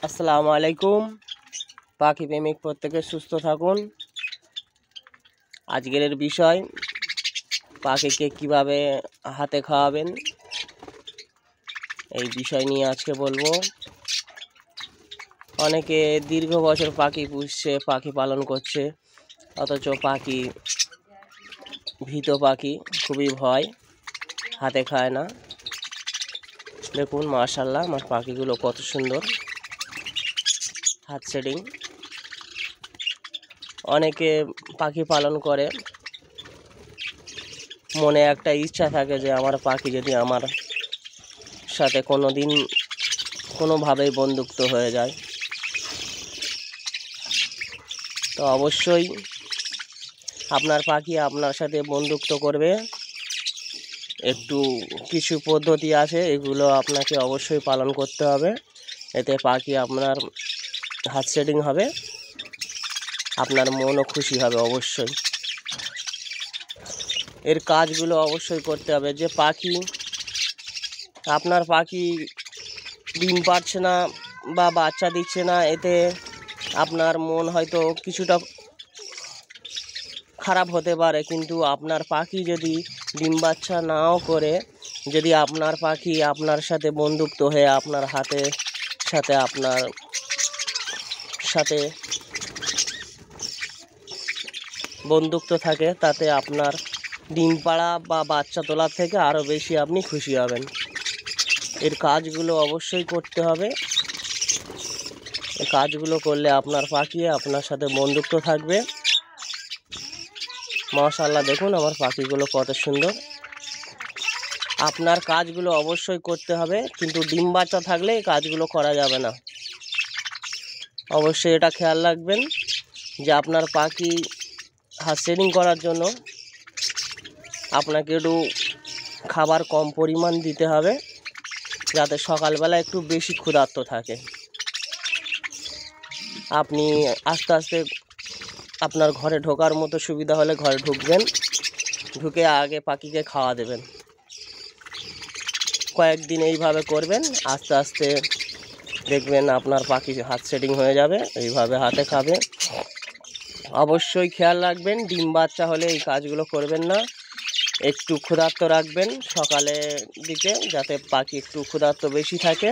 আসসালামু আলাইকুম। পাখি প্রেমিক প্রত্যেকে সুস্থ থাকুন। আজকের বিষয় পাখিকে কিভাবে হাতে খাওয়াবেন এই বিষয় নিয়ে আজকে বলবো। অনেকে দীর্ঘ বছর পাখি পুষছে, পাখি পালন করছে, অথচ পাখি ভীত পাখি, খুবই ভয়, হাতে খায় না। দেখুন মাশাআল্লাহ আমার পাখিগুলো কত সুন্দর হাত সেটিং। অনেকে পাখি পালন করে, মনে একটা ইচ্ছা থাকে যে আমার পাখি যদি আমার সাথে কোনো দিন কোনোভাবেই বন্ধুত্ব হয়ে যায়, তো অবশ্যই আপনার পাখি আপনার সাথে বন্ধুত্ব করবে। একটু কিছু পদ্ধতি আছে, এগুলো আপনাকে অবশ্যই পালন করতে হবে। এতে পাখি আপনার হাত সেটিং হবে, আপনার মনও খুশি হবে। অবশ্যই এর কাজগুলো অবশ্যই করতে হবে। যে পাখি আপনার পাখি ডিম পাড়ছে না বা বাচ্চা দিচ্ছে না, এতে আপনার মন হয়তো কিছুটা খারাপ হতে পারে, কিন্তু আপনার পাখি যদি ডিম বাচ্চা নাও করে, যদি আপনার পাখি আপনার সাথে বন্ধুত্ব হয়ে আপনার হাতের সাথে আপনার সাথে বন্ধুত্ব থাকে, তাতে আপনার ডিম পাড়া বা বাচ্চা তোলার থেকে আরও বেশি আপনি খুশি হবেন। এর কাজগুলো অবশ্যই করতে হবে। এই কাজগুলো করলে আপনার পাখি আপনার সাথে বন্ধুত্ব থাকবে। মাশাআল্লাহ দেখুন আমার পাখিগুলো কত সুন্দর। আপনার কাজগুলো অবশ্যই করতে হবে, কিন্তু ডিম বাচ্চা থাকলে এই কাজগুলো করা যাবে না। অবশ্যই এটা খেয়াল রাখবেন যে আপনার পাখি হাত সেটিং করার জন্য আপনাকে একটু খাবার কম পরিমাণ দিতে হবে, যাতে সকালবেলা একটু বেশি ক্ষুধার্ত থাকে। আপনি আস্তে আস্তে আপনার ঘরে ঢোকার মতো সুবিধা হলে ঘরে ঢুকবেন, ঢুকে আগে পাখিকে খাওয়া দেবেন। কয়েকদিন এইভাবে করবেন, আস্তে আস্তে দেখবেন আপনার পাখি হাত সেটিং হয়ে যাবে, এইভাবে হাতে খাবে। অবশ্যই খেয়াল রাখবেন ডিম বাচ্চা হলে এই কাজগুলো করবেন না, একটু ক্ষুধার্ত রাখবেন সকালের দিকে, যাতে পাখি একটু ক্ষুধার্ত বেশি থাকে।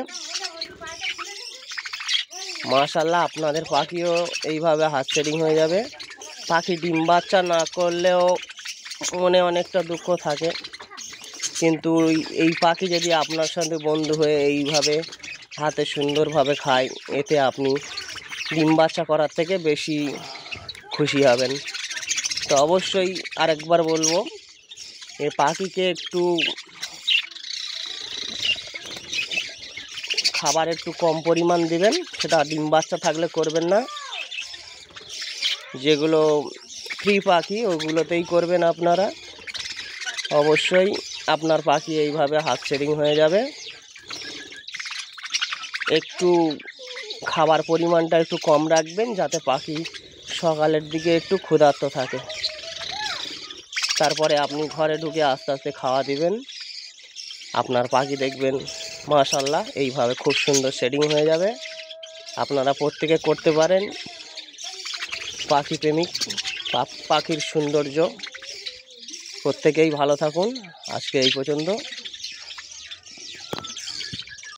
মাশাআল্লাহ আপনাদের পাখিও এইভাবে হাত সেটিং হয়ে যাবে। পাখি ডিম বাচ্চা না করলেও মনে অনেকটা দুঃখ থাকে, কিন্তু এই পাখি যদি আপনার সাথে বন্ধু হয়ে এইভাবে হাতে সুন্দরভাবে খায়, এতে আপনি ডিম বাচ্চা করার থেকে বেশি খুশি হবেন। তো অবশ্যই আরেকবার বলবো, এই পাখিকে একটু খাবার একটু কম পরিমাণ দিবেন, সেটা ডিম বাচ্চা থাকলে করবেন না। যেগুলো ফ্রি পাখি ওগুলোতেই করবেন আপনারা। অবশ্যই আপনার পাখি এইভাবে হাত সেটিং হয়ে যাবে। একটু খাবার পরিমাণটা একটু কম রাখবেন, যাতে পাখি সকালের দিকে একটু ক্ষুধার্ত থাকে। তারপরে আপনি ঘরে ঢুকে আস্তে আস্তে খাওয়া দিবেন। আপনার পাখি দেখবেন মাশাআল্লাহ এইভাবে খুব সুন্দর সেটিং হয়ে যাবে। আপনারা প্রত্যেকে করতে পারেন। পাখি প্রেমিক, পাখির সৌন্দর্য, প্রত্যেকেই ভালো থাকুন। আজকে এই পর্যন্ত।